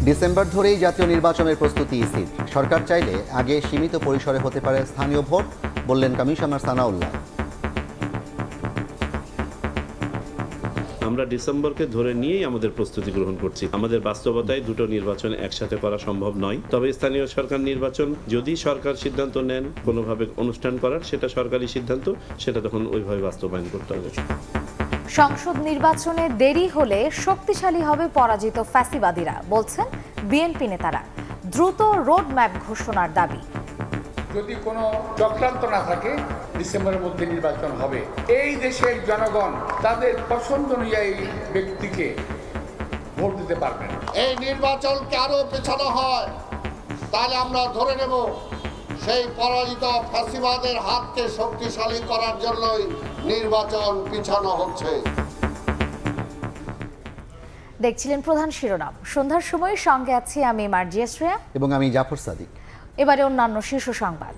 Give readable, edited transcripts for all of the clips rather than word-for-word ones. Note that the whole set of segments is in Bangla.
ডিসেম্বর ধরেই জাতীয় নির্বাচনের প্রস্তুতি ইসির। সরকার চাইলে আগে সীমিত পরিসরে হতে পারে স্থানীয় ভোট, বললেন কমিশনার সানাউল্লাহ। আমরা ডিসেম্বরকে ধরে নিয়েই আমাদের প্রস্তুতি গ্রহণ করছি। আমাদের বাস্তবতায় দুটো নির্বাচন একসাথে করা সম্ভব নয়। তবে স্থানীয় সরকার নির্বাচন যদি সরকার সিদ্ধান্ত নেন কোনোভাবে অনুষ্ঠান করার, সেটা সরকারি সিদ্ধান্ত, সেটা তখন ওইভাবে বাস্তবায়ন করতে হবে। সংসদ নির্বাচনে দেরি হলে শক্তিশালী হবে পরাজিত ফ্যাসিবাদীরা, বলছেন বিএনপি নেতারা। দ্রুত রোডম্যাপ ঘোষণার দাবি। যদি কোনো চক্রান্ত না থাকে, ডিসেম্বরের মধ্যে নির্বাচন হবে। এই দেশের জনগণ তাদের পছন্দ অনুযায়ী ব্যক্তিকে ভোট দিতে পারবেন। এই নির্বাচনকে আরো পেছানো হয়, তাহলে আমরা ধরে নেব সেই পরাজিত ফ্যাসিবাদের হাতকে শক্তিশালী করার জন্যই নির্বাচন পিছানো হচ্ছে। দেখছিলেন প্রধান শিরোনাম। সন্ধ্যার সময় সঙ্গে আছি আমি মার্জিয়া শ্রেয়া এবং আমি জাফর সাদিক। এবারে অন্যান্য শীর্ষ সংবাদ।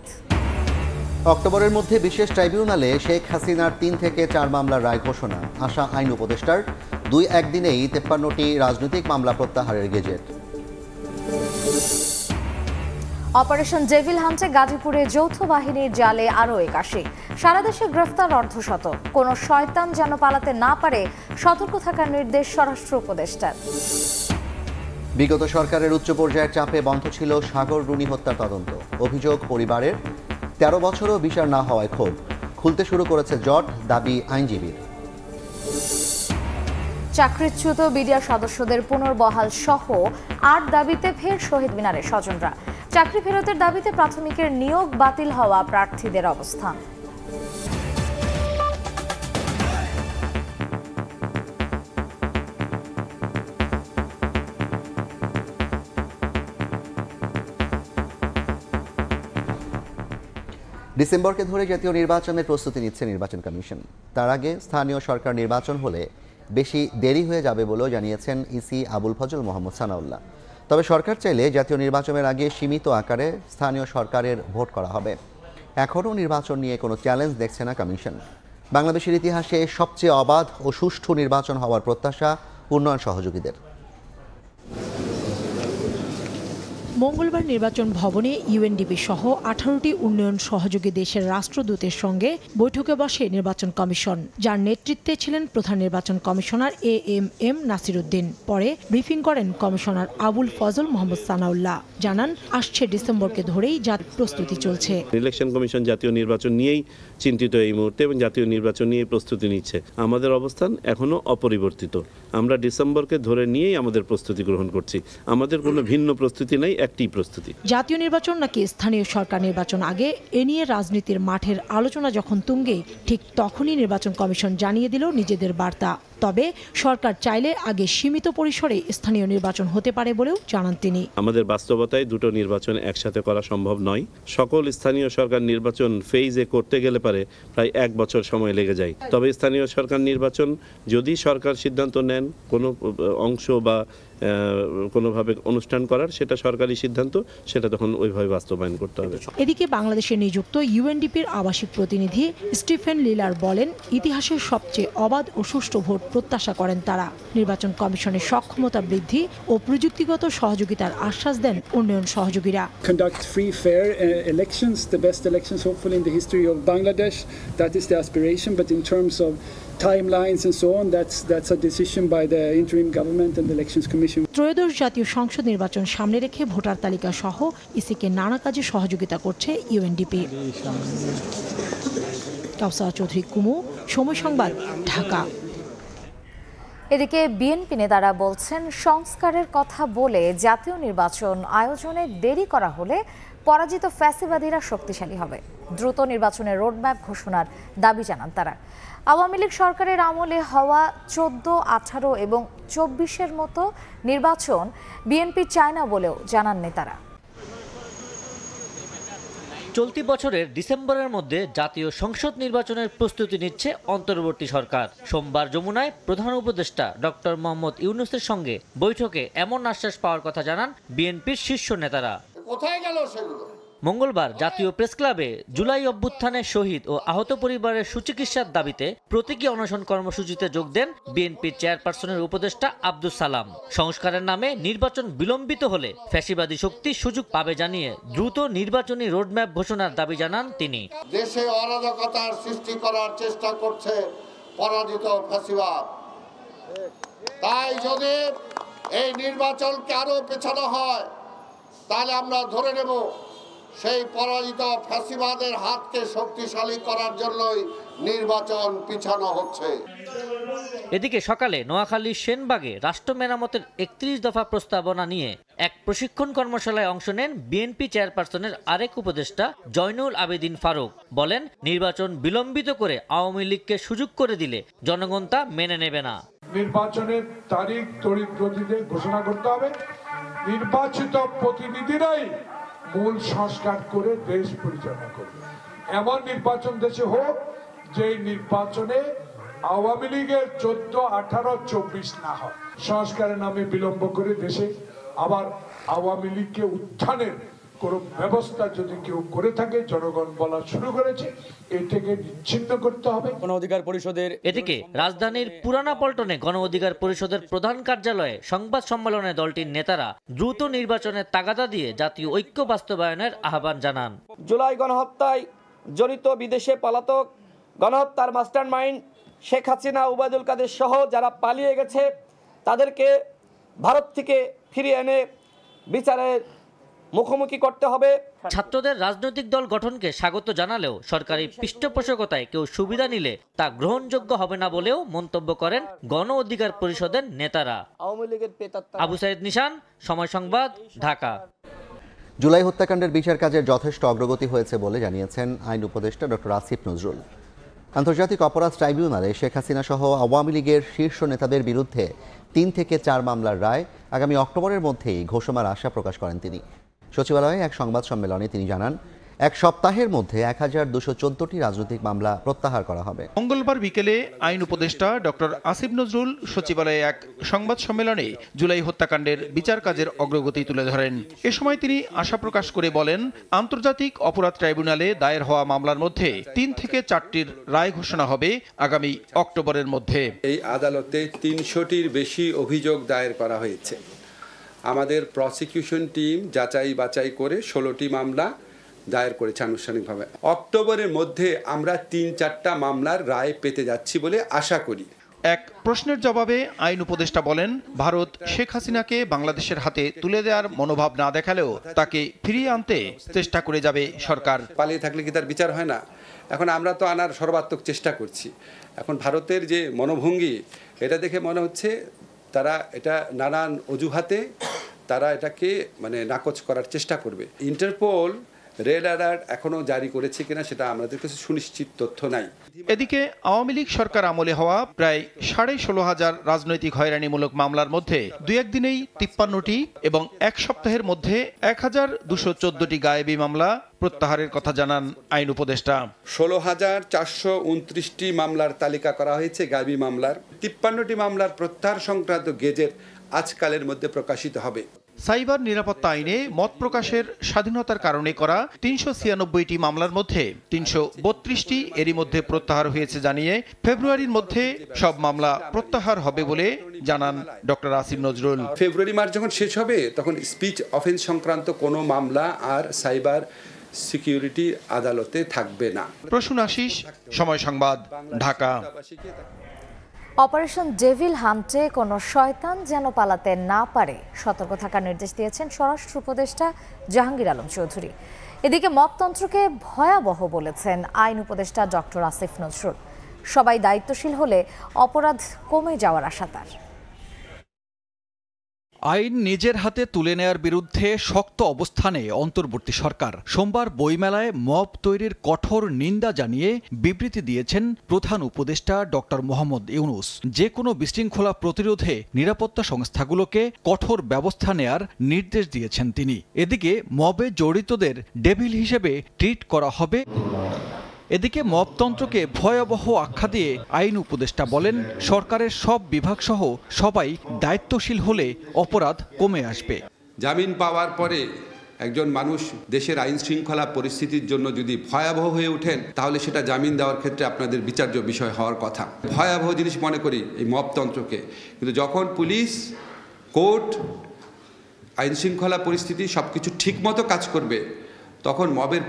অক্টোবরের মধ্যে বিশেষ ট্রাইব্যুনালে শেখ হাসিনার 3 থেকে 4 মামলার রায় ঘোষণা, আশা আইন উপদেষ্টার। 2-1 দিনেই 53টি রাজনৈতিক মামলা প্রত্যাহারের গেজেট। অপারেশন ডেভিল হান্টে গাজীপুরে যৌথ বাহিনীর জালে আরও 81। সারা দেশে গ্রেফতার অর্ধশত। কোনো শয়তান যেন পালাতে না পারে, সতর্ক থাকার নির্দেশ স্বরাষ্ট্র উপদেষ্টার। বিগত সরকারের উচ্চ পর্যায়ের চাপে বন্ধ ছিল সাগর রুনি হত্যার তদন্ত। অভিযোগ পরিবারের, 13 বছরও বিচার না হওয়ায় ক্ষোভ। খুলতে শুরু করেছে জট, দাবি আইনজীবীর। চাকরিচ্যুত বিডিআর সদস্যদের পুনর্বহাল সহ 8 দাবিতে ফের শহীদ মিনারে স্বজনরা। চাকরি ফেরতের দাবিতে প্রাথমিকের নিয়োগ বাতিল হওয়া প্রার্থীদের অবস্থান। ডিসেম্বরকে ধরে জাতীয় নির্বাচনের প্রস্তুতি নিচ্ছে নির্বাচন কমিশন। তার আগে স্থানীয় সরকার নির্বাচন হলে বেশি দেরি হয়ে যাবে বলেও জানিয়েছেন ইসি আবুল ফজল মোহাম্মদ সানাউল্লাহ। তবে সরকার চাইলে জাতীয় নির্বাচনের আগে সীমিত আকারে স্থানীয় সরকারের ভোট করা হবে। এখনও নির্বাচন নিয়ে কোনো চ্যালেঞ্জ দেখছে না কমিশন। বাংলাদেশের ইতিহাসে সবচেয়ে অবাধ ও সুষ্ঠু নির্বাচন হওয়ার প্রত্যাশা উন্নয়ন সহযোগীদের। মঙ্গলবার নির্বাচন ভবনে ইউএনডিপি সহ 18টি উন্নয়ন সহযোগী দেশের রাষ্ট্রদূতের সঙ্গে বৈঠকে বসে নির্বাচন কমিশন, যার নেতৃত্বে ছিলেন প্রধান নির্বাচন কমিশনার এএমএম নাসির উদ্দিন। পরে ব্রিফিং করেন কমিশনার আবুল ফজল মোহাম্মদ সানাউল্লাহ। জানান, আসছে ডিসেম্বরকে ধরেই প্রস্তুতি চলছে। ইলেকশন কমিশন জাতীয় নির্বাচন নিয়েই চিন্তিত এই মুহূর্তে এবং জাতীয় নির্বাচন নিয়ে প্রস্তুতি নিচ্ছে। আমাদের অবস্থান এখনো অপরিবর্তিত। আমরা ডিসেম্বরকে ধরে নিয়েই আমাদের প্রস্তুতি গ্রহণ করছি। আমাদের কোনো ভিন্ন প্রস্তুতি নেই, একটি প্রস্তুতি। জাতীয় নির্বাচন নাকি স্থানীয় সরকার নির্বাচন আগে, এ নিয়ে রাজনীতির মাঠের আলোচনা যখন তুঙ্গে, ঠিক তখনই নির্বাচন কমিশন জানিয়ে দিল নিজেদের বার্তা। তবে সরকার চাইলে আগে সীমিত পরিসরে স্থানীয় নির্বাচন হতে পারে বলেও জানান তিনি। আমাদের বাস্তবতায় দুটো নির্বাচন একসাথে করা সম্ভব নয়। সকল স্থানীয় সরকার নির্বাচন ফেজে করতে গেলে পারে প্রায় 1 বছর সময় লেগে যায়। তবে স্থানীয় সরকার নির্বাচন যদি সরকার সিদ্ধান্ত নেন কোনো অংশ বা কোনোভাবে অনুষ্ঠান করার, সেটা সরকারি সিদ্ধান্ত, সেটা তখন ওইভাবে বাস্তবায়ন করতে হবে। এদিকে বাংলাদেশে নিযুক্ত ইউএনডিপির আবাসিক প্রতিনিধি স্টিফেন লিলার বলেন, ইতিহাসের সবচেয়ে অবাধ ও সুষ্ঠু ভোট প্রত্যাশা করেন তারা। নির্বাচন কমিশনের সক্ষমতা বৃদ্ধি ও প্রযুক্তিগত সহযোগিতার আশ্বাস দেন উন্নয়ন সহযোগীরা। Conduct free, fair elections, the best elections hopefully in the history of Bangladesh. That is the aspiration, but in terms of timelines and so on, that's a decision by the interim government and the elections commission. ত্রয়োদশ জাতীয় সংসদ নির্বাচন সামনে রেখে ভোটার তালিকা সহ ইসিকে নানা কাজে সহযোগিতা করছে ইউএনডিপি। কাউসার চৌধুরী কুমু, সময় সংবাদ, ঢাকা। এদিকে বিএনপি নেতারা বলছেন, সংস্কারের কথা বলে জাতীয় নির্বাচন আয়োজনে দেরি করা হলে পরাজিত ফ্যাসিবাদীরা শক্তিশালী হবে। দ্রুত নির্বাচনের রোডম্যাপ ঘোষণার দাবি জানান তারা। আওয়ামী লীগ সরকারের আমলে হওয়া 14, 18 এবং 24-এর মতো নির্বাচন বিএনপি চায় না বলেও জানান নেতারা। চলতি বছরের ডিসেম্বরের মধ্যে জাতীয় সংসদ নির্বাচনের প্রস্তুতি নিচ্ছে অন্তর্বর্তী সরকার। সোমবার যমুনায় প্রধান উপদেষ্টা ডক্টর মোহাম্মদ ইউনূসের সঙ্গে বৈঠকে এমন আশ্বাস পাওয়ার কথা জানান বিএনপির শীর্ষ নেতারা। কোথায় গেল সেগুলো? মঙ্গলবার জাতীয় প্রেস ক্লাবে জুলাই অভ্যুত্থানের শহীদ ও আহত পরিবারের সুচিকিৎসার দাবিতে প্রতীকী অনশন কর্মসূচিতে যোগ দেন বিএনপির চেয়ারপারসনের উপদেষ্টা আব্দুস সালাম। সংস্কারের নামে নির্বাচন বিলম্বিত হলে ফ্যাসিবাদী শক্তি সুযোগ পাবে জানিয়ে দ্রুত নির্বাচনী রোডম্যাপ ঘোষণার দাবি জানান তিনি। দেশে অরাজকতার সৃষ্টি করার চেষ্টা করছে পরাজিত ফ্যাসিবাদ। তাই যদি এই নির্বাচনকে আরো পেছানো হয় তাহলে আমরা ধরে নেব সেই পরাজিত ফ্যাসিবাদের হাতকে শক্তিশালী করার জন্যই নির্বাচন পিছানো হচ্ছে। এদিকে সকালে নোয়াখালীর সেনবাগে রাষ্ট্র মেরামতের ৩১ দফা প্রস্তাবনা নিয়ে এক প্রশিক্ষণ কর্মশালায় অংশ নেন বিএনপি চেয়ারপারসনের আরেক উপদেষ্টা জয়নুল আবেদিন ফারুক। বলেন, নির্বাচন বিলম্বিত করে আওয়ামী লীগকে সুযোগ করে দিলে জনগণ তা মেনে নেবে না। নির্বাচনের তারিখ তড়িৎ গতিতে ঘোষণা করতে হবে। নির্বাচিত প্রতিনিধিরাই মূল সংস্কার করে দেশ পরিচালনা করবে। এমন নির্বাচন দেশে হোক যে নির্বাচনে আওয়ামী লীগের 14, 18, 24 না হয়। সংস্কারের নামে বিলম্ব করে দেশে আবার আওয়ামী লীগকে উত্থানের কোন ব্যবস্থা যদি কেউ করে থাকে, জনগণ বলা শুরু করেছে, এটাকে নিশ্চিহ্ন করতে হবে। গণ অধিকার পরিষদের এদিকে রাজধানীর পুরানা পল্টনে গণ অধিকার পরিষদের প্রধান কার্যালয়ে সংবাদ সম্মেলনে দলটির নেতারা দ্রুত নির্বাচনের তাগাদা দিয়ে জাতীয় ঐক্য বাস্তবায়নের আহ্বান জানান। জুলাই গণহত্যায় জড়িত বিদেশে পলাতক গণহত্যার মাস্টারমাইন্ড শেখ হাসিনা, ওবায়দুল কাদের সহ যারা পালিয়ে গেছে তাদেরকে ভারত থেকে ফিরিয়ে এনে বিচারের মুখোমুখি করতে হবে। ছাত্রদের রাজনৈতিক দল গঠনকে স্বাগত জানালেও সরকারি পৃষ্ঠপোষকতায় কেউ সুবিধা নিলে তা গ্রহণযোগ্য হবে না বলেও মন্তব্য করেন গণ অধিকার পরিষদের নেতারা। আবু সাইদ নিশান, সময় সংবাদ, ঢাকা। জুলাই হত্যাকাণ্ডের বিচার কাজের যথেষ্ট অগ্রগতি হয়েছে বলে জানিয়েছেন আইন উপদেষ্টা ডক্টর আসিফ নজরুল। আন্তর্জাতিক অপরাধ ট্রাইব্যুনালে শেখ হাসিনা সহ আওয়ামী লীগের শীর্ষ নেতাদের বিরুদ্ধে 3 থেকে 4 মামলার রায় আগামী অক্টোবরের মধ্যেই ঘোষণার আশা প্রকাশ করেন তিনি। সচিবালয়ে এক সংবাদ সম্মেলনে তিনি জানান, 1 সপ্তাহের মধ্যে 1214টি রাজনৈতিক মামলা প্রত্যাহার করা হবে। মঙ্গলবার বিকেলে আইন উপদেষ্টা ডক্টর আসিফ নজরুল সচিবালয়ে এক সংবাদ সম্মেলনে জুলাই হত্যাকাণ্ডের বিচার কাজের অগ্রগতি তুলে ধরেন। এ সময় তিনি আশা প্রকাশ করে বলেন, আন্তর্জাতিক অপরাধ ট্রাইব্যুনালে দায়ের হওয়া মামলার মধ্যে 3 থেকে 4টির রায় ঘোষণা হবে আগামী অক্টোবরের মধ্যে। এই আদালতে 300টির বেশি অভিযোগ দায়ের করা হয়েছে। আমাদের প্রসিকিউশন টিম যাচাই বাছাই করে 16টি মামলা দায়ের করেছে আনুষ্ঠানিকভাবে। অক্টোবরের মধ্যে আমরা 3-4টা মামলার রায় পেতে যাচ্ছি বলে আশা করি। এক প্রশ্নের জবাবে আইন উপদেষ্টা বলেন, ভারত শেখ হাসিনাকে বাংলাদেশের হাতে তুলে দেওয়ার মনোভাব না দেখালেও তাকে ফিরিয়ে আনতে চেষ্টা করে যাবে সরকার। পালিয়ে থাকলে কি তার বিচার হয় না? এখন আমরা তো আনার সর্বাত্মক চেষ্টা করছি। এখন ভারতের যে মনোভঙ্গি, এটা দেখে মনে হচ্ছে তারা এটা নানান অজুহাতে তারা এটাকে নাকচ করার চেষ্টা করবে। ইন্টারপোল রেড অ্যালার্ট এখনো জারি করেছে কিনা সেটা আমাদের কাছে সুনিশ্চিত তথ্য নাই। এদিকে আওয়ামী লীগ সরকার আমলে হওয়া প্রায় 16,500 রাজনৈতিক হয়রানিমূলক মামলার মধ্যে 2-1 দিনেই 53টি এবং 1 সপ্তাহের মধ্যে 1214টি গায়েবী মামলা প্রত্যাহারের কথা জানান আইন উপদেষ্টা। 16,429টি মামলার তালিকা করা হয়েছে গায়েবী মামলার। 53টি মামলার প্রত্যাহার সংক্রান্ত গেজেট আজকালের মধ্যে প্রকাশিত হবে। সাইবার নিরাপত্তা আইনে মত প্রকাশের স্বাধীনতার কারণে করা 396টি মামলার মধ্যে 332টি এরই মধ্যে প্রত্যাহার হয়েছে জানিয়ে ফেব্রুয়ারির মধ্যে সব মামলা প্রত্যাহার হবে বলে জানান ডক্টর আসিফ নজরুল। ফেব্রুয়ারি মাস যখন শেষ হবে তখন স্পিচ অফেন্স সংক্রান্ত কোনো মামলা আর সাইবার সিকিউরিটি আদালতে থাকবে না। প্রসূন আশিস, সময় সংবাদ, ঢাকা। অপারেশন ডেভিল হান্টে কোনো শয়তান যেন পালাতে না পারে সতর্ক থাকার নির্দেশ দিয়েছেন স্বরাষ্ট্র উপদেষ্টা জাহাঙ্গীর আলম চৌধুরী। এদিকে মততন্ত্রকে ভয়াবহ বলেছেন আইন উপদেষ্টা ডক্টর আসিফ নজরুল। সবাই দায়িত্বশীল হলে অপরাধ কমে যাওয়ার আশা তার। আইন নিজের হাতে তুলে নেয়ার বিরুদ্ধে শক্ত অবস্থানে অন্তর্বর্তী সরকার। সোমবার বইমেলায় মব তৈরির কঠোর নিন্দা জানিয়ে বিবৃতি দিয়েছেন প্রধান উপদেষ্টা ডক্টর মোহাম্মদ ইউনূস। যে কোনো বিশৃঙ্খলা প্রতিরোধে নিরাপত্তা সংস্থাগুলোকে কঠোর ব্যবস্থা নেয়ার নির্দেশ দিয়েছেন তিনি। এদিকে মবে জড়িতদের ডেভিল হিসেবে ট্রিট করা হবে। এদিকে মবতন্ত্রকে ভয়াবহ আখ্যা দিয়ে আইন উপদেষ্টা বলেন, সরকারের সব বিভাগসহ সবাই দায়িত্বশীল হলে অপরাধ কমে আসবে। জামিন পাওয়ার পরে একজন মানুষ দেশের আইন শৃঙ্খলা পরিস্থিতির জন্য যদি ভয়াবহ হয়ে ওঠেন তাহলে সেটা জামিন দেওয়ার ক্ষেত্রে আপনাদের বিচার্য বিষয় হওয়ার কথা। ভয়াবহ জিনিস মনে করি এই মবতন্ত্রকে, কিন্তু যখন পুলিশ, কোর্ট, আইন শৃঙ্খলা পরিস্থিতি সবকিছু ঠিকমতো কাজ করবে তখন মবের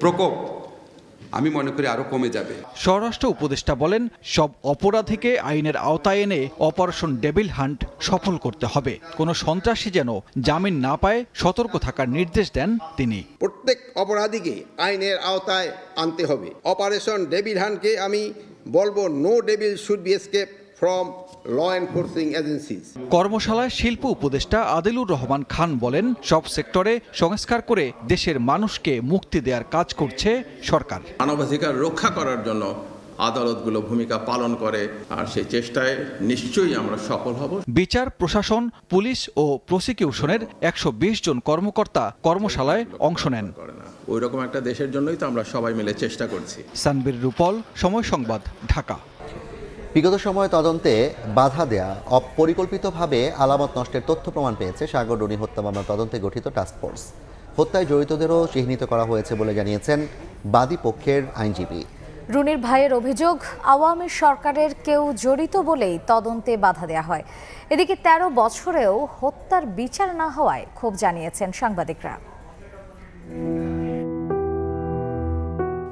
প্রকোপ আমি মনে করি আরো কমে যাবে। স্বরাষ্ট্র উপদেষ্টা বলেন, সব অপরাধীকে আইনের আওতায় এনে অপারেশন ডেভিল হান্ট সফল করতে হবে। কোনো সন্ত্রাসী যেন জামিন না পায় সতর্ক থাকার নির্দেশ দেন তিনি। প্রত্যেক অপরাধীকে আইনের আওতায় আনতে হবে। অপারেশন ডেভিল হান্টকে আমি বলবো, no devil should be escape from law enforcing agencies. কর্মশালায় শিল্প উপদেষ্টা আদিলুর রহমান খান বলেন, সব সেক্টরে সংস্কার করে দেশের মানুষকে মুক্তি দেওয়ার কাজ করছে সরকার। মানবাধিকার রক্ষা করার জন্য আদালতগুলো ভূমিকা পালন করে, আর সেই চেষ্টায় নিশ্চয়ই আমরা সফল হব। বিচার, প্রশাসন, পুলিশ ও প্রসিকিউশনের 120 জন কর্মকর্তা কর্মশালায় অংশ নেন। ওই রকম একটা দেশের জন্যই তো আমরা সবাই মিলে চেষ্টা করছি। সানবীর রূপল, সময় সংবাদ, ঢাকা। বিগত সময়ে তদন্তে বাধা দেয়া, অপরিকল্পিতভাবে আলামত নষ্টের তথ্য প্রমাণ পেয়েছে সাগর রুনি হত্যা মামলার তদন্তে গঠিত টাস্কফোর্স। হত্যায় জড়িতদেরও চিহ্নিত করা হয়েছে বলে জানিয়েছেন বাদী পক্ষের আইনজীবী। রুনির ভাইয়ের অভিযোগ, আওয়ামী সরকারের কেউ জড়িত বলেই তদন্তে বাধা দেওয়া হয়। এদিকে 13 বছরেও হত্যার বিচার না হওয়ায় ক্ষোভ জানিয়েছেন সাংবাদিকরা।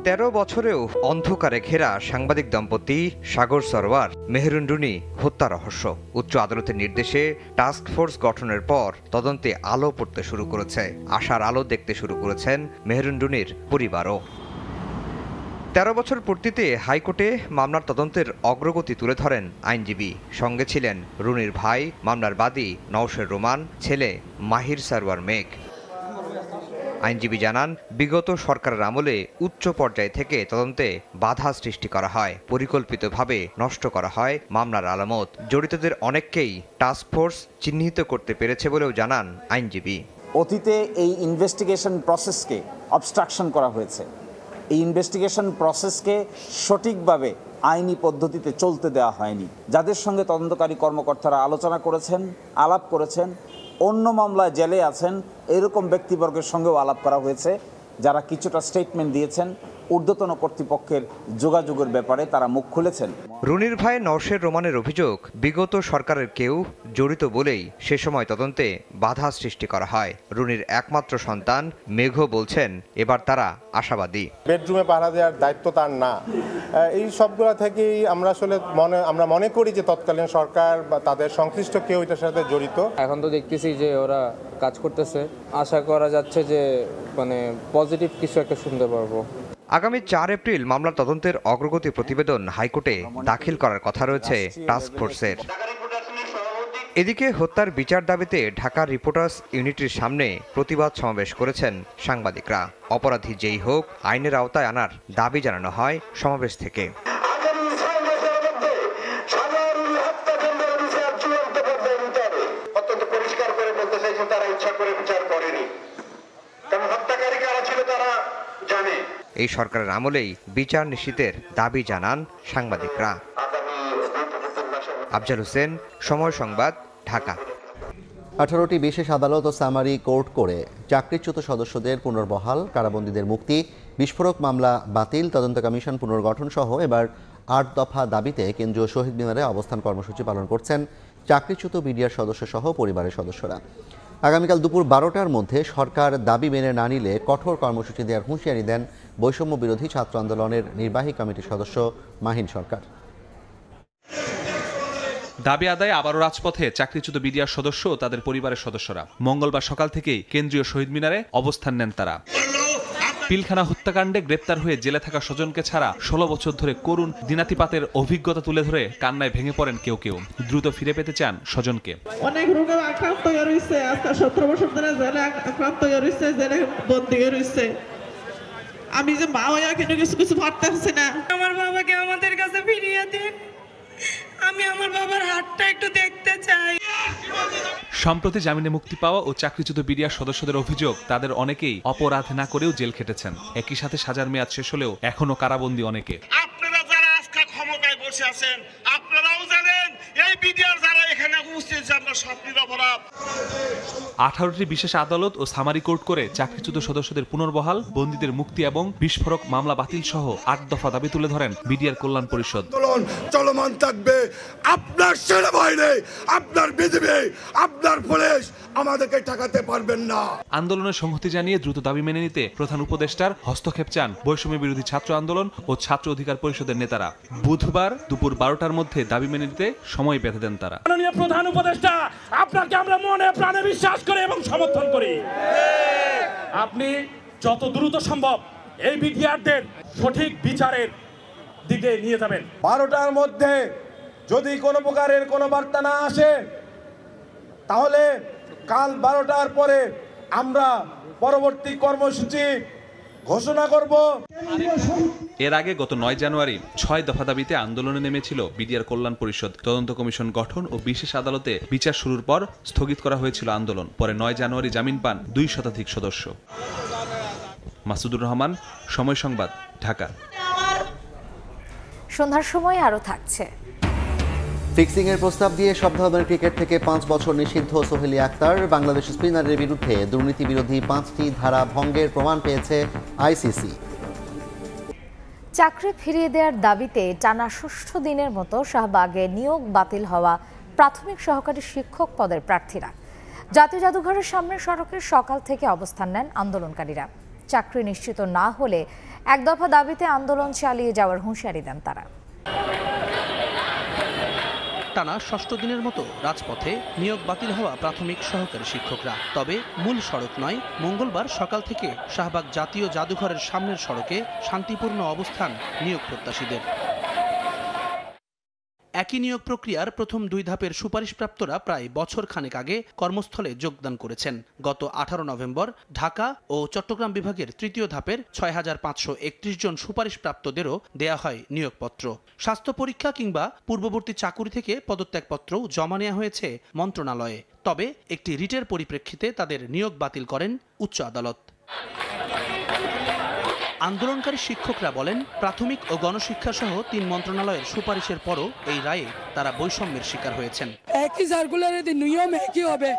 13 বছরেও অন্ধকারে ঘেরা সাংবাদিক দম্পতি সাগর সরওয়ার, মেহেরুন রুনি হত্যা রহস্য। উচ্চ আদালতের নির্দেশে টাস্কফোর্স গঠনের পর তদন্তে আলো পড়তে শুরু করেছে। আশার আলো দেখতে শুরু করেছেন মেহেরুন রুনির পরিবারও। 13 বছর পূর্তিতে হাইকোর্টে মামলার তদন্তের অগ্রগতি তুলে ধরেন আইনজীবী। সঙ্গে ছিলেন রুনির ভাই, মামলার বাদী নওশের রোমান, ছেলে মাহির সারওয়ার মেঘ। আইনজীবী জানান, বিগত সরকারের আমলে উচ্চ পর্যায় থেকে তদন্তে বাধা সৃষ্টি করা হয়, পরিকল্পিতভাবে নষ্ট করা হয় মামলার আলামত। জড়িতদের অনেককেই টাস্কফোর্স চিহ্নিত করতে পেরেছে বলেও জানান আইনজীবী। অতীতে এই ইনভেস্টিগেশন প্রসেসকে অবস্ট্রাকশন করা হয়েছে। এই ইনভেস্টিগেশন প্রসেসকে সঠিকভাবে আইনি পদ্ধতিতে চলতে দেওয়া হয়নি। যাদের সঙ্গে তদন্তকারী কর্মকর্তারা আলোচনা করেছেন, আলাপ করেছেন, অন্য মামলায় জেলে আছেন, এরকম ব্যক্তিবর্গের সঙ্গেও আলাপ করা হয়েছে, যারা কিছুটা স্টেটমেন্ট দিয়েছেন। ঊর্ধ্বতন কর্তৃপক্ষের যোগাযোগের ব্যাপারে তারা মুখ খুলেছেন। রুনির ভাই নওশের রোমানের অভিযোগ, বিগত সরকারের কেউ জড়িত বলেই সে সময় তদন্তে বাধা সৃষ্টি করা হয়। রুনির একমাত্র সন্তান মেঘ বলছেন, এবার তারা আশাবাদী। বেডরুমে পাহারা দেওয়ার দায়িত্ব তার না। এই সবগুলো থেকেই আমরা মনে করি যে তৎকালীন সরকার বা তাদের সংশ্লিষ্ট কেউ এটার সাথে জড়িত। এখন তো দেখতেছি যে ওরা কাজ করতেছে, আশা করা যাচ্ছে যে পজিটিভ কিছু একটা শুনতে পারবো। আগামী 4 এপ্রিল মামলার তদন্তের অগ্রগতি প্রতিবেদন হাইকোর্টে দাখিল করার কথা রয়েছে টাস্কফোর্সের। এদিকে হত্যার বিচার দাবিতে ঢাকা রিপোর্টার্স ইউনিটির সামনে প্রতিবাদ সমাবেশ করেছেন সাংবাদিকরা। অপরাধী যেই হোক, আইনের আওতায় আনার দাবি জানানো হয় সমাবেশ থেকে। এই সরকারের আমলেই বিচার নিশ্চিতের দাবি জানান সাংবাদিকরা। আফজাল হোসেন, সময় সংবাদ, ঢাকা। 18টি বিশেষ আদালত ও সামারি কোর্ট করে চাকরিচ্যুত সদস্যদের পুনর্বহাল, কারাবন্দীদের মুক্তি, বিস্ফোরক মামলা বাতিল, তদন্ত কমিশন পুনর্গঠন সহ এবার 8 দফা দাবিতে কেন্দ্রীয় শহীদ মিনারে অবস্থান কর্মসূচি পালন করছেন চাকরিচ্যুত বিডিআর সদস্য সহ পরিবারের সদস্যরা। আগামীকাল দুপুর 12টার মধ্যে সরকার দাবি মেনে না নিলে কঠোর কর্মসূচি দেওয়ার হুঁশিয়ারি দেন বৈষম্য বিরোধী ছাত্র আন্দোলনের নির্বাহী কমিটির সদস্য মাহিন সরকার। দাবি আদায়ে আবারও রাজপথে চাকরিচ্যুত বিডিআর সদস্য ও তাদের পরিবারের সদস্যরা। মঙ্গলবার সকাল থেকেই কেন্দ্রীয় শহীদ মিনারে অবস্থান নেন তারা। পিলখানা হত্যাকাণ্ডে গ্রেপ্তার হয়ে জেলে থাকা স্বজনকে ছাড়া 16 বছর ধরে করুণ দিনাতিপাতের অভিজ্ঞতা তুলে ধরে কান্নায় ভেঙে পড়েন কেউ কেউ। দ্রুত ফিরে পেতে চান স্বজনকে। অনেক রোগে আক্রান্ত হয়ে রয়েছে, আজকে 17 বছর ধরে জেলে আক্রান্ত হয়ে রয়েছে, জেলে বন্দী হয়ে রয়েছে। আমি যে মা হয়ে কিন্তু কিছু ভাবতেছি না। আমার বাবাকে আমাদের কাছে ফিরিয়ে দিন, আমি আমার বাবার হাতটা একটু দেখতে চাই। সম্প্রতি জামিনে মুক্তি পাওয়া ও চাকরিচ্যুত বিডিআর সদস্যদের অভিযোগ, তাদের অনেকেই অপরাধ না করেও জেল খেটেছেন। একই সাথে সাজার মেয়াদ শেষ হলেও এখনো কারাবন্দী অনেকে। আপনারা যারা আজকে ক্ষমতায় বসে আছেন, আপনারাও জানেন এই বিডিআর যারা এখানে উপস্থিত আমরা সব নিরপরাধ। 18টি বিশেষ আদালত ও সামারি কোর্ট করে চাকরিচ্যুত সদস্যদের পুনর্বহাল, বন্দীদের মুক্তি এবং বিস্ফোরক মামলা বাতিল সহ 8 দফা দাবি তুলে ধরেন বিডিআর কল্যাণ পরিষদ। আন্দোলন চলমান থাকবে। আপনার সেনাবাহিনী, আপনার বিজিবি, আপনার পুলিশ আমাদেরকে ঠেকাতে পারবেন না। আন্দোলনের সংহতি জানিয়ে দ্রুত দাবি মেনে নিতে প্রধান উপদেষ্টার হস্তক্ষেপ চান বৈষম্য বিরোধী ছাত্র আন্দোলন ও ছাত্র অধিকার পরিষদের নেতারা। বুধবার দুপুর 12টার মধ্যে দাবি মেনে নিতে সময় বেঁধে দেন তারা। মাননীয় প্রধান উপদেষ্টা, আপনাকে আমরা মনে প্রাণে বিশ্বাস করি এবং সমর্থন করি। আপনি যত দ্রুত সম্ভব এই বিডিআরদের সঠিক বিচারের দিকে নিয়ে যাবেন। 12টার মধ্যে যদি কোনো প্রকারের কোনো বার্তা না আসে তাহলে কাল 12টার পরে আমরা পরবর্তী কর্মসূচি ঘোষণা করব। এর আগে গত 9 জানুয়ারি 6 দফা দাবিতে আন্দোলনে নেমেছিল বিডিআর কল্যাণ পরিষদ। তদন্ত কমিশন গঠন ও বিশেষ আদালতে বিচার শুরুর পর স্থগিত করা হয়েছিল আন্দোলন। পরে 9 জানুয়ারি জামিন পান 2 শতাধিক সদস্য। মাসুদুর রহমান, সময় সংবাদ, ঢাকা। সন্ধ্যার সময় আরও থাকছে। ফিক্সিংয়ের প্রস্তাব দিয়ে সব ধরনের ক্রিকেট থেকে 5 বছর নিষিদ্ধ সোহেলি আক্তার। বাংলাদেশ স্পিনারের বিরুদ্ধে দুর্নীতি বিরোধী 5টি ধারা ভঙ্গের প্রমাণ পেয়েছে আইসিসি। চাকরি ফিরিয়ে দেওয়ার দাবিতে টানা 6ষ্ঠ দিনের মতো শাহবাগে নিয়োগ বাতিল হওয়া প্রাথমিক সহকারী শিক্ষক পদের প্রার্থীরা জাতীয় জাদুঘরের সামনের সড়কে সকাল থেকে অবস্থান নেন আন্দোলনকারীরা। চাকরি নিশ্চিত না হলে এক দফা দাবিতে আন্দোলন চালিয়ে যাওয়ার হুঁশিয়ারি দেন তারা। টানা 6ষ্ঠ দিনের মতো রাজপথে নিয়োগ বাতিল হওয়া প্রাথমিক সহকারী শিক্ষকরা। তবে মূল সড়ক নয়, মঙ্গলবার সকাল থেকে শাহবাগ জাতীয় জাদুঘরের সামনের সড়কে শান্তিপূর্ণ অবস্থান নিয়োগ প্রত্যাশীদের। একই নিয়োগ প্রক্রিয়ার প্রথম 2 ধাপের সুপারিশপ্রাপ্তরা প্রায় বছর খানেক আগে কর্মস্থলে যোগদান করেছেন। গত 18 নভেম্বর ঢাকা ও চট্টগ্রাম বিভাগের 3য় ধাপের 6531 জন সুপারিশপ্রাপ্তদেরও দেয়া হয় নিয়োগপত্র। স্বাস্থ্য পরীক্ষা কিংবা পূর্ববর্তী চাকুরি থেকে পদত্যাগপত্রও জমা নেওয়া হয়েছে মন্ত্রণালয়ে। তবে একটি রিটের পরিপ্রেক্ষিতে তাদের নিয়োগ বাতিল করেন উচ্চ আদালত। আন্দোলনকারী শিক্ষকরা বলেন, প্রাথমিক ও গণশিক্ষা সহ 3 মন্ত্রণালয়ের সুপারিশের পরও এই রায়ে তারা বৈষম্যের শিকার হয়েছেন। একই সার্কুলারের নিয়ম একই হবে,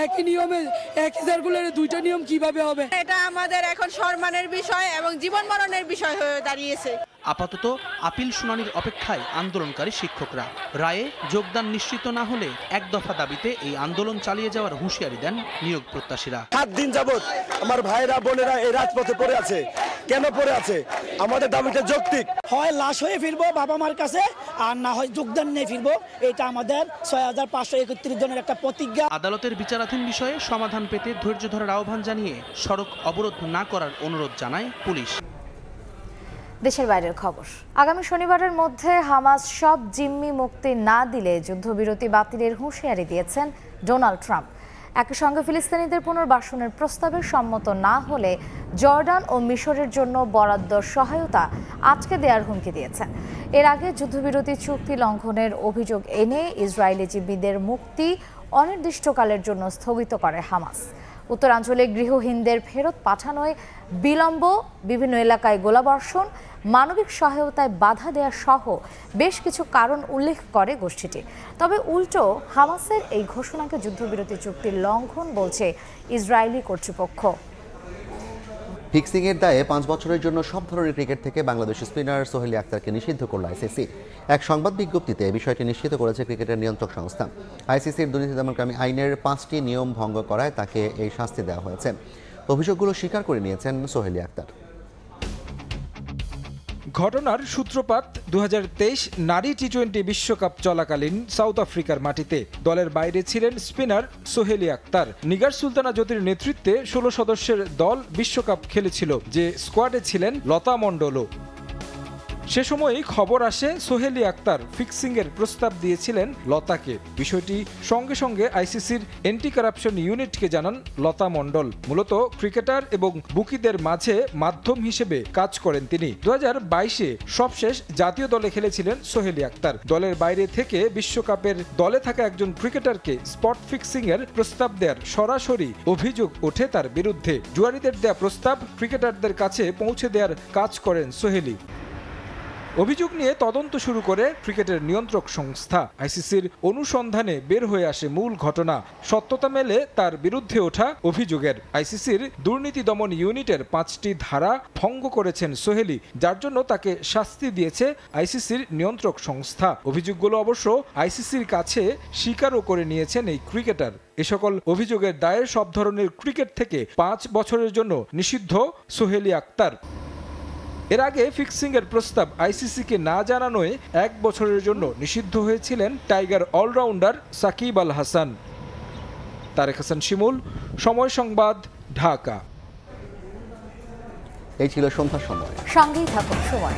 একই নিয়মে একই সার্কুলারের 2টা নিয়ম কিভাবে হবে? এটা আমাদের এখন সম্মানের বিষয় এবং জীবন মরণের বিষয় হয়ে দাঁড়িয়েছে। আপাতত আপিল শুনানির অপেক্ষায় আন্দোলনকারী শিক্ষকরা। রায়ে যোগদান নিশ্চিত না হলে এক দফা দাবিতে এই আন্দোলন চালিয়ে যাওয়ার হুঁশিয়ারি দেন নিয়োগ প্রত্যাশীরা। 7 দিন যাবত আমার ভাইরা বোনেরা এই রাজপথে পড়ে আছে। কেন পড়ে আছে? আমাদের দাবিটা যৌক্তিক। হয় লাশ হয়ে ফিরবো বাবা মার কাছে, আর না হয় যোগদান নিয়ে ফিরবো। এটা আমাদের 6531 জনের একটা প্রতিজ্ঞা। আদালতের বিচারাধীন বিষয়ে সমাধান পেতে ধৈর্য ধরার আহ্বান জানিয়ে সড়ক অবরোধ না করার অনুরোধ জানায় পুলিশ। দেশের বাইরের খবর। আগামী শনিবারের মধ্যে হামাস সব জিম্মি মুক্তি না দিলে যুদ্ধবিরতি বাতিলের হুঁশিয়ারি দিয়েছেন ডোনাল্ড ট্রাম্প। একই সঙ্গে ফিলিস্তিনিদের পুনর্বাসনের প্রস্তাবে সম্মত না হলে জর্ডান ও মিশরের জন্য বরাদ্দ সহায়তা আটকে দেওয়ার হুমকি দিয়েছেন। এর আগে যুদ্ধবিরতি চুক্তি লঙ্ঘনের অভিযোগ এনে ইসরায়েলি জিম্মিদের মুক্তি অনির্দিষ্টকালের জন্য স্থগিত করে হামাস। উত্তরাঞ্চলে গৃহহীনদের ফেরত পাঠানোয় বিলম্ব, বিভিন্ন এলাকায় গোলাবর্ষণ, মানবিক সহায়তায় বাধা দেওয়া সহ বেশ কিছু কারণ উল্লেখ করে গোষ্ঠীটি। তবে উল্টো হামাসের এই ঘোষণাকে যুদ্ধবিরতি চুক্তির লঙ্ঘন বলছে ইসরায়েলি কর্তৃপক্ষ। ফিক্সিংয়ের দায়ে 5 বছরের জন্য সব ধরনের ক্রিকেট থেকে বাংলাদেশ স্পিনার সোহেলি আক্তারকে নিষিদ্ধ করল আইসিসি। এক সংবাদ বিজ্ঞপ্তিতে বিষয়টি নিশ্চিত করেছে ক্রিকেটের নিয়ন্ত্রক সংস্থা। আইসিসির দুর্নীতি দমনকারী আইনের 5টি নিয়ম ভঙ্গ করায় তাকে এই শাস্তি দেওয়া হয়েছে। অভিযোগগুলো স্বীকার করে নিয়েছেন সোহেলি আক্তার। ঘটনার সূত্রপাত 2023 নারী টি-20 বিশ্বকাপ চলাকালীন সাউথ আফ্রিকার মাটিতে। দলের বাইরে ছিলেন স্পিনার সোহেলি আক্তার। নিগার সুলতানা জ্যোতির নেতৃত্বে 16 সদস্যের দল বিশ্বকাপ খেলেছিল, যে স্কোয়াডে ছিলেন লতা মণ্ডলও। সে সময়ই খবর আসে সোহেলি আক্তার ফিক্সিংয়ের প্রস্তাব দিয়েছিলেন লতাকে। বিষয়টি সঙ্গে সঙ্গে আইসিসির অ্যান্টি কারাপশন ইউনিটকে জানান লতা মণ্ডল। মূলত ক্রিকেটার এবং বুকিদের মাঝে মাধ্যম হিসেবে কাজ করেন তিনি। 2022-এ সবশেষ জাতীয় দলে খেলেছিলেন সোহেলি আক্তার। দলের বাইরে থেকে বিশ্বকাপের দলে থাকা একজন ক্রিকেটারকে স্পট ফিক্সিংয়ের প্রস্তাব দেওয়ার সরাসরি অভিযোগ ওঠে তার বিরুদ্ধে। জুয়ারিদের দেয়া প্রস্তাব ক্রিকেটারদের কাছে পৌঁছে দেওয়ার কাজ করেন সোহেলি। অভিযোগ নিয়ে তদন্ত শুরু করে ক্রিকেটের নিয়ন্ত্রক সংস্থা। আইসিসির অনুসন্ধানে বের হয়ে আসে মূল ঘটনা, সত্যতা মেলে তার বিরুদ্ধে ওঠা অভিযোগের। আইসিসির দুর্নীতি দমন ইউনিটের 5টি ধারা ভঙ্গ করেছেন সোহেলি, যার জন্য তাকে শাস্তি দিয়েছে আইসিসির নিয়ন্ত্রক সংস্থা। অভিযোগগুলো অবশ্য আইসিসির কাছে স্বীকারও করে নিয়েছেন এই ক্রিকেটার। এ সকল অভিযোগের দায়ে সব ধরনের ক্রিকেট থেকে 5 বছরের জন্য নিষিদ্ধ সোহেলি আক্তার। এর আগে ফিক্সিংয়ের প্রস্তাব আইসিসিকে না জানানোয় 1 বছরের জন্য নিষিদ্ধ হয়েছিলেন টাইগার অলরাউন্ডার সাকিব আল হাসান। তারেক হাসান শিমুল, সময় সংবাদ, ঢাকা। এই ছিল সন্ধ্যার সময়। সঙ্গেই থাকুন সময়।